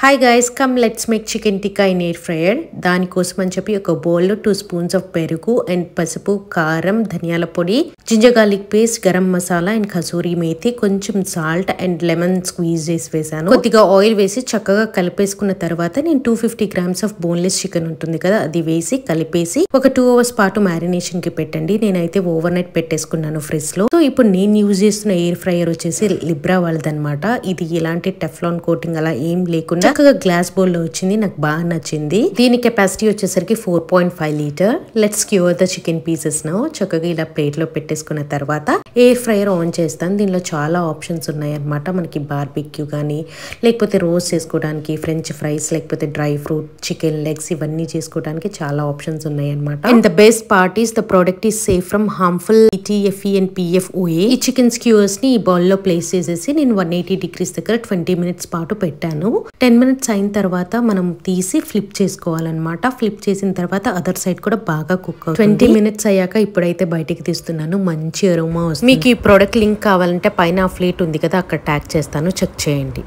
Hi guys, come let's make chicken tikka in air fryer. దాని కోసం అని చెప్పి ఒక బౌల్ లో 2 స్పూన్స్ ఆఫ్ పెరుగు అండ్ పసుపు, కారం, ధనియాల పొడి, ginger garlic paste, garam masala and kasuri methi, కొంచెం సాల్ట్ అండ్ లెమన్ స్క్వీజ్ చేసి వేసాను. కొద్దిగా ఆయిల్ వేసి చక్కగా కలిపేసుకున్న తర్వాత నేను 250 గ్రామ్స్ ఆఫ్ బోన్లెస్ చికెన్ ఉంటుంది కదా, అది వేసి కలిపేసి ఒక 2 అవర్స్ పాటు మ్యారినేషన్ కి పెట్టండి. నేనైతే ఓవర్ నైట్ పెట్టేసుకున్నాను ఫ్రిడ్జ్ లో. సో ఇప్పుడు నేను యూజ్ చేస్తున్న ఎయిర్ ఫ్రైయర్ వచ్చేసి లిబ్రా వాళ్ళదన్నమాట. ఇది ఎలాంటి టెఫ్లాన్ కోటింగ్ అలా ఏం లేకుండా చక్కగా గ్లాస్ బౌల్ లో వచ్చింది. నాకు బాగా నచ్చింది. దీని కెపాసిటీ వచ్చేసరికి 4.5 litre. Let's skewer the chicken pieces now. చక్కగా ఇలా ప్లేట్ లో పెట్టేసుకున్న తర్వాత ఎయిర్ ఫ్రైయర్ ఆన్ చేస్తాను. దీనిలో చాలా ఆప్షన్స్ ఉన్నాయి అన్నమాట. మనకి బార్బిక్యూ కానీ, లేకపోతే రోస్ట్ చేసుకోవడానికి, ఫ్రెంచ్ ఫ్రైస్, లేకపోతే డ్రై ఫ్రూట్, చికెన్ లెగ్స్, ఇవన్నీ చేసుకోవడానికి చాలా ఆప్షన్స్ ఉన్నాయి అన్నమాట. And the best part is the product is safe from harmful TFE and PFOA. ఈ చికెన్ స్క్యూర్స్ ని ఈ బౌల్ లో ప్లేస్ చేసేసి నేను 180 డిగ్రీస్ దగ్గర 20 మినిట్స్ పాటు పెట్టాను. 10 మినిట్స్ అయిన తర్వాత మనం తీసి ఫ్లిప్ చేసుకోవాలన్నమాట. ఫ్లిప్ చేసిన తర్వాత అదర్ సైడ్ కూడా బాగా కుక్ అవుతుంది. 20 మినిట్స్ అయ్యాక ఇప్పుడైతే బయటికి తీస్తున్నాను. మంచి అరోమా వస్తుంది. మీకు ఈ ప్రోడక్ట్ లింక్ కావాలంటే పైన అఫిలియేట్ ఉంది కదా, అక్కడ ట్యాగ్ చేస్తాను, చెక్ చేయండి.